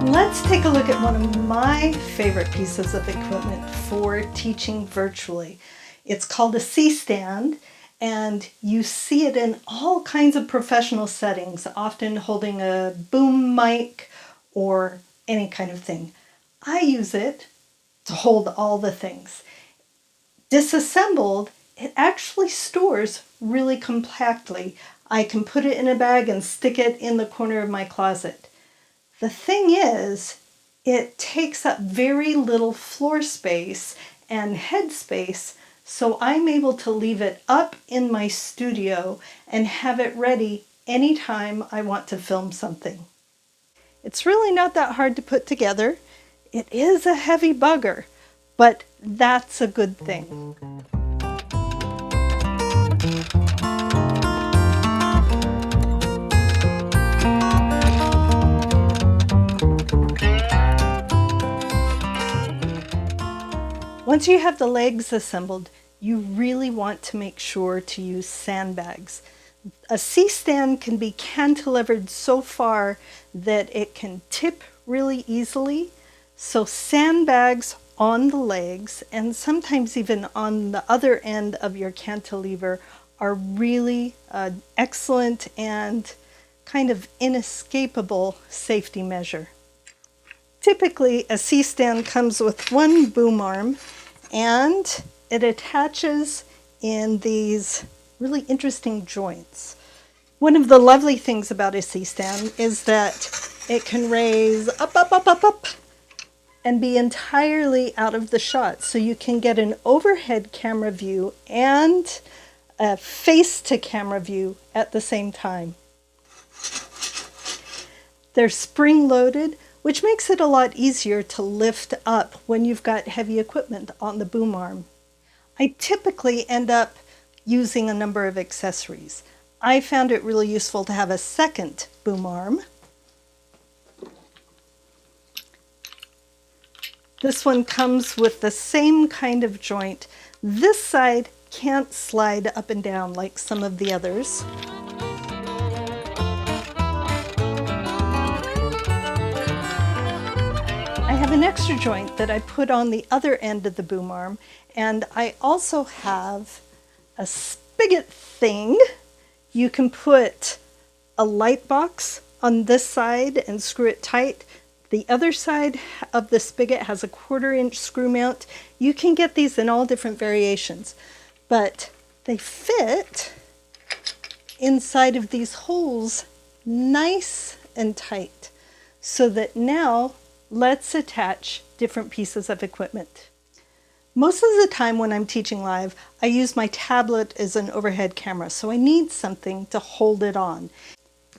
Let's take a look at one of my favorite pieces of equipment for teaching virtually. It's called a C-stand, and you see it in all kinds of professional settings, often holding a boom mic or any kind of thing. I use it to hold all the things. Disassembled, it actually stores really compactly. I can put it in a bag and stick it in the corner of my closet. The thing is, it takes up very little floor space and head space, so I'm able to leave it up in my studio and have it ready anytime I want to film something. It's really not that hard to put together. It is a heavy bugger, but that's a good thing. Once you have the legs assembled, you really want to make sure to use sandbags. A C-stand can be cantilevered so far that it can tip really easily, so sandbags on the legs and sometimes even on the other end of your cantilever are really excellent and kind of inescapable safety measure. Typically, a C-stand comes with one boom arm, and it attaches in these really interesting joints. One of the lovely things about a C-stand is that it can raise up, and be entirely out of the shot. So you can get an overhead camera view and a face-to-camera view at the same time. They're spring-loaded, which makes it a lot easier to lift up when you've got heavy equipment on the boom arm. I typically end up using a number of accessories. I found it really useful to have a second boom arm. This one comes with the same kind of joint. This side can't slide up and down like some of the others. I have an extra joint that I put on the other end of the boom arm, and I also have a spigot thing. You can put a light box on this side and screw it tight. The other side of the spigot has a 1/4-inch screw mount. You can get these in all different variations, but they fit inside of these holes nice and tight, so that now let's attach different pieces of equipment. Most of the time when I'm teaching live, I use my tablet as an overhead camera, so I need something to hold it on.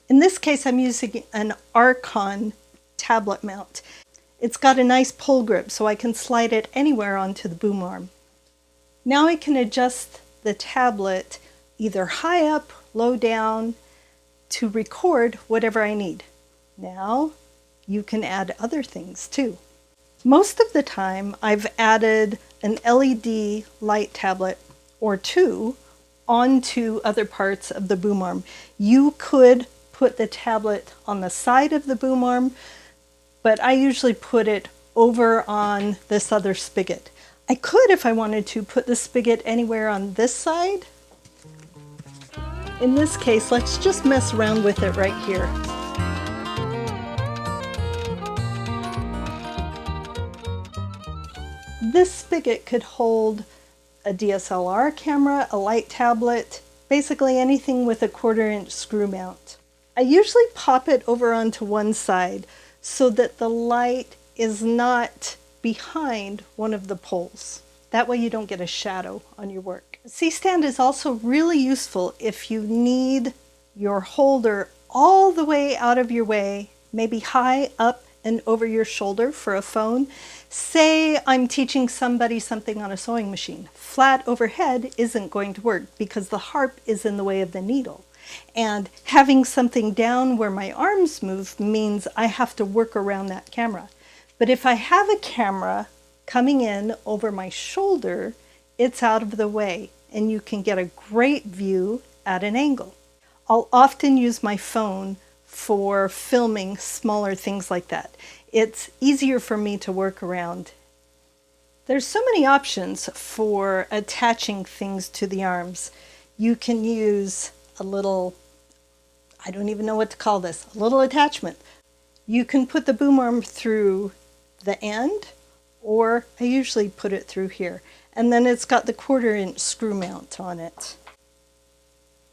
In this case, I'm using an ARKON tablet mount. It's got a nice pull grip, so I can slide it anywhere onto the boom arm. Now I can adjust the tablet either high up, low down, to record whatever I need. Now, you can add other things too. Most of the time, I've added an LED light tablet or two onto other parts of the boom arm. You could put the tablet on the side of the boom arm, but I usually put it over on this other spigot. I could, if I wanted to, put the spigot anywhere on this side. In this case, let's just mess around with it right here. This spigot could hold a DSLR camera, a light tablet, basically anything with a 1/4-inch screw mount. I usually pop it over onto one side so that the light is not behind one of the poles. That way you don't get a shadow on your work. A C-stand is also really useful if you need your holder all the way out of your way, maybe high up and over your shoulder for a phone. Say I'm teaching somebody something on a sewing machine. Flat overhead isn't going to work because the harp is in the way of the needle. And having something down where my arms move means I have to work around that camera. But if I have a camera coming in over my shoulder, it's out of the way and you can get a great view at an angle. I'll often use my phone for filming smaller things like that. It's easier for me to work around. There's so many options for attaching things to the arms. You can use a little, I don't even know what to call this, a little attachment. You can put the boom arm through the end, or I usually put it through here. And then it's got the 1/4-inch screw mount on it.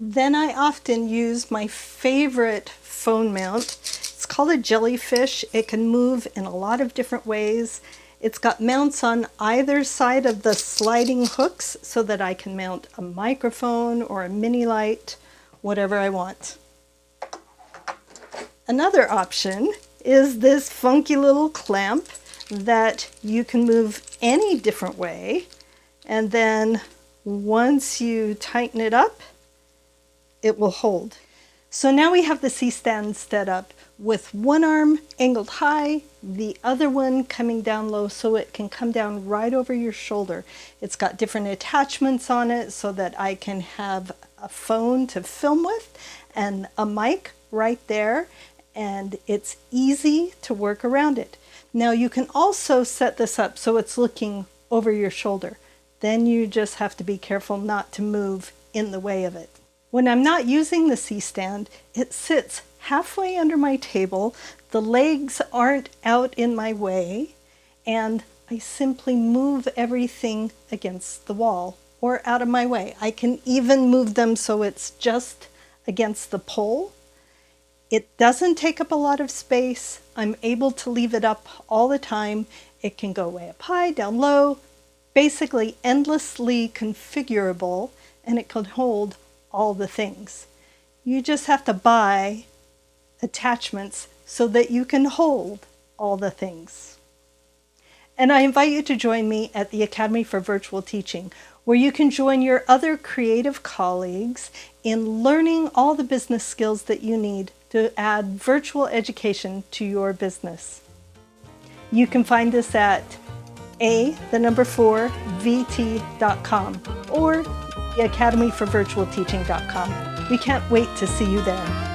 Then I often use my favorite phone mount. It's called a jellyfish. It can move in a lot of different ways. It's got mounts on either side of the sliding hooks so that I can mount a microphone or a mini light, whatever I want. Another option is this funky little clamp that you can move any different way, and then once you tighten it up, it will hold. So now we have the C-stand set up with one arm angled high, the other one coming down low so it can come down right over your shoulder. It's got different attachments on it so that I can have a phone to film with and a mic right there, and it's easy to work around it. Now you can also set this up so it's looking over your shoulder. Then you just have to be careful not to move in the way of it. When I'm not using the C-stand, it sits halfway under my table, the legs aren't out in my way, and I simply move everything against the wall or out of my way. I can even move them so it's just against the pole. It doesn't take up a lot of space. I'm able to leave it up all the time. It can go way up high, down low, basically endlessly configurable, and it can hold all the things. You just have to buy attachments so that you can hold all the things. And I invite you to join me at the Academy for Virtual Teaching, where you can join your other creative colleagues in learning all the business skills that you need to add virtual education to your business. You can find us at4vt.com or the academyforvirtualteaching.com. We can't wait to see you there.